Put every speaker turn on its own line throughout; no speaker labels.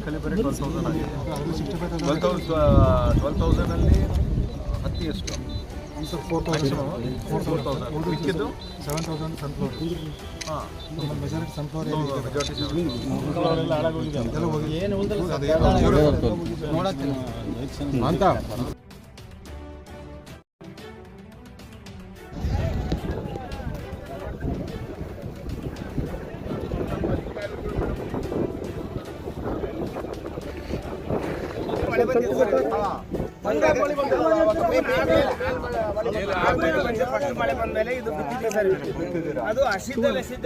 ಕಲಿಬರಿ 12,000 ಆಗಿದೆ. 12,000 ಹತ್ತಿ ಎಷ್ಟು 4,000 ಮಿಕ್ಕಿದ್ದು
7,000 ಸನ್ಫ್ಲವರ್. ಹಾಂ, ನಮ್ಮ ಮೆಜಾರಿಟಿ ಸನ್ಫ್ಲವರ್ ಅಂತ
ಮಳೆ ಬಂದ್ಮೇಲೆ ಇದು ಬಿತ್ತಿದೆ ಸರ್. ಅದು ಹಸಿದ್ದಲ್ಲೇ ಸರ್.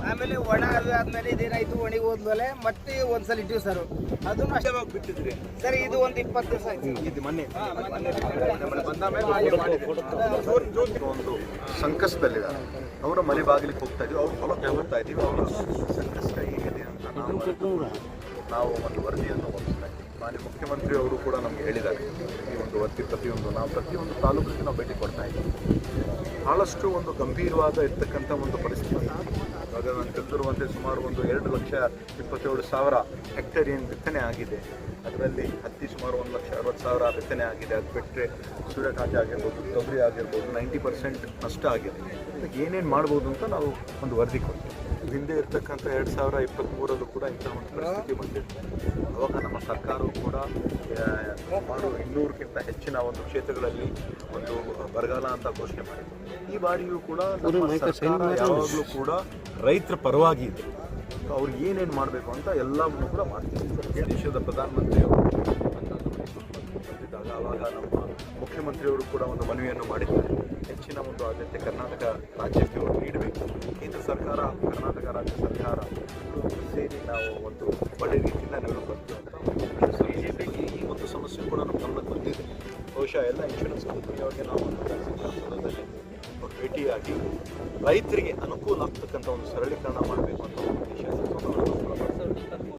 ಆಮೇಲೆ ಒಣ ಆದ್ಮೇಲೆ ಇದೇನಾಯ್ತು, ಒಣಗಿ ಹೋದ್ಮೇಲೆ ಮತ್ತೆ ಒಂದ್ಸಲ ಇಟ್ಟಿವಿ ಸರ್. ಅದನ್ನು ಅಷ್ಟೇ ಬಿಟ್ಟಿದ್ರಿ ಸರ್. ಇದು ಒಂದು 20 ದಿವಸ ಆಯ್ತು ಮೊನ್ನೆ
ಒಂದು ಸಂಕಷ್ಟದಲ್ಲಿದ್ದಾರೆ. ಅವರ ಮನೆ ಬಾಗಿಲಿಗೆ ಹೋಗ್ತಾ ಇದೀವಿ, ಅವ್ರು ಫಾಲೋ ಮಾಡ್ತಾ ಇದೀವಿ. ಅವರ ಸಂಕಷ್ಟ ಹೇಗಿದೆ ಅಂತ ನಾವು ಒಂದು ವರದಿಯನ್ನು ಹೊರಡಿಸ್ತಾ ಇದ್ದೀವಿ. ಮಾನ್ಯ ಮುಖ್ಯಮಂತ್ರಿ ಅವರು ಕೂಡ ನಮಗೆ ಹೇಳಿದ್ದಾರೆ, ಈ ಒಂದು ವರದಿ ಪ್ರತಿಯೊಂದು ತಾಲೂಕಿಗೆ ನಾವು ಭೇಟಿ ಕೊಡ್ತಾ ಇದ್ದೀವಿ. ಭಾಳಷ್ಟು ಒಂದು ಗಂಭೀರವಾದ ಇರ್ತಕ್ಕಂಥ ಒಂದು ಪರಿಸ್ಥಿತಿ. ಇವಾಗ ನಾನು ತಿಳಿದಿರುವಂತೆ ಸುಮಾರು ಒಂದು 2,27,000 ಹೆಕ್ಟೇರ್ ಏನು ಬಿತ್ತನೆ ಆಗಿದೆ. ಅದರಲ್ಲಿ ಹತ್ತಿ ಸುಮಾರು 1,60,000 ಬಿತ್ತನೆ ಆಗಿದೆ. ಅದು ಬಿಟ್ಟರೆ ಸೂರ್ಯಕಾಂತಿ ಆಗಿರ್ಬೋದು, ತೊಗರಿ ಆಗಿರ್ಬೋದು 90% ನಷ್ಟ ಆಗಿದೆ. ಏನೇನು ಮಾಡ್ಬೋದು ಅಂತ ನಾವು ಒಂದು ವರದಿ ಕೊಡ್ತೀವಿ. ಹಿಂದೆ ಇರ್ತಕ್ಕಂಥ 2023 ಕೂಡ ಇಂಥ ಒಂದು ಪರಿಸ್ಥಿತಿ ಬಂದಿದೆ. ಅವಾಗ ನಮ್ಮ ಸರ್ಕಾರವು ಕೂಡ ಸುಮಾರು 200ಕ್ಕಿಂತ ಹೆಚ್ಚಿನ ಒಂದು ಕ್ಷೇತ್ರಗಳಲ್ಲಿ ಒಂದು ಬರಗಾಲ ಅಂತ ಘೋಷಣೆ ಮಾಡಿದೆ. ಈ ಬಾರಿಯೂ ಕೂಡ ನಮ್ಮ ಸರ್ಕಾರ ಯಾವಾಗಲೂ ಕೂಡ ರೈತರ ಪರವಾಗಿ ಇದೆ. ಅವ್ರು ಏನೇನು ಮಾಡಬೇಕು ಅಂತ ಎಲ್ಲವನ್ನೂ ಕೂಡ ಮಾಡ್ತೀವಿ. ದೇಶದ ಪ್ರಧಾನಮಂತ್ರಿಯವರು ಬಂದಿದ್ದಾಗ ಆವಾಗ ನಮ್ಮ ಮುಖ್ಯಮಂತ್ರಿಯವರು ಕೂಡ ಒಂದು ಮನವಿಯನ್ನು ಮಾಡಿದ್ದಾರೆ. ಹೆಚ್ಚಿನ ಒಂದು ಆದ್ಯತೆ ಕರ್ನಾಟಕ ರಾಜ್ಯಕ್ಕೆ ಅವರು ನೀಡಬೇಕು. ಕೇಂದ್ರ ಸರ್ಕಾರ, ಕರ್ನಾಟಕ ರಾಜ್ಯ ಸರ್ಕಾರ ಸೇರಿ ನಾವು ಒಂದು ಒಳ್ಳೆ ರೀತಿಯಿಂದ ನೆರವೇರ್ತೀವಿ ಅಂತ ಈ ಒಂದು ಸಮಸ್ಯೆ ಕೂಡ ನಮ್ಮ ಗಮನಕ್ಕೆ ಬಂದಿದೆ. ಬಹುಶಃ ಎಲ್ಲ ಇನ್ಶೂರೆನ್ಸ್ ಕಂಪನಿಯವರಿಗೆ ನಾವು ಸಂದರ್ಭದಲ್ಲಿ ಭೇಟಿಯಾಗಿ ರೈತರಿಗೆ ಅನುಕೂಲ ಆಗ್ತಕ್ಕಂಥ ಒಂದು ಸರಳೀಕರಣ ಮಾಡಬೇಕು ಅಂತ ಉದ್ದೇಶ